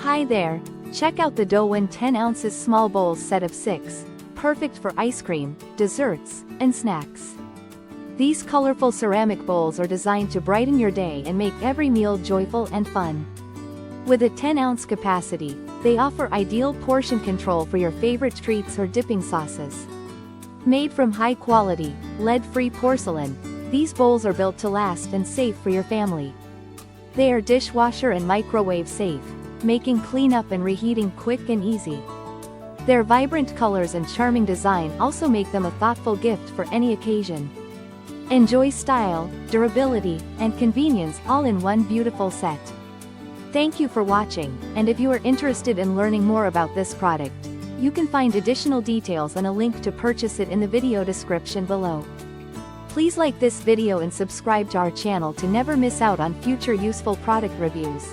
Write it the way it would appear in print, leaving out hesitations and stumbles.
Hi there, check out the DOWAN 10 ounces small bowls set of 6, perfect for ice cream, desserts, and snacks. These colorful ceramic bowls are designed to brighten your day and make every meal joyful and fun. With a 10-ounce capacity, they offer ideal portion control for your favorite treats or dipping sauces. Made from high-quality, lead-free porcelain, these bowls are built to last and safe for your family. They are dishwasher and microwave safe, making cleanup and reheating quick and easy. Their vibrant colors and charming design also make them a thoughtful gift for any occasion. Enjoy style, durability, and convenience all in one beautiful set. Thank you for watching, and if you are interested in learning more about this product, you can find additional details and a link to purchase it in the video description below. Please like this video and subscribe to our channel to never miss out on future useful product reviews.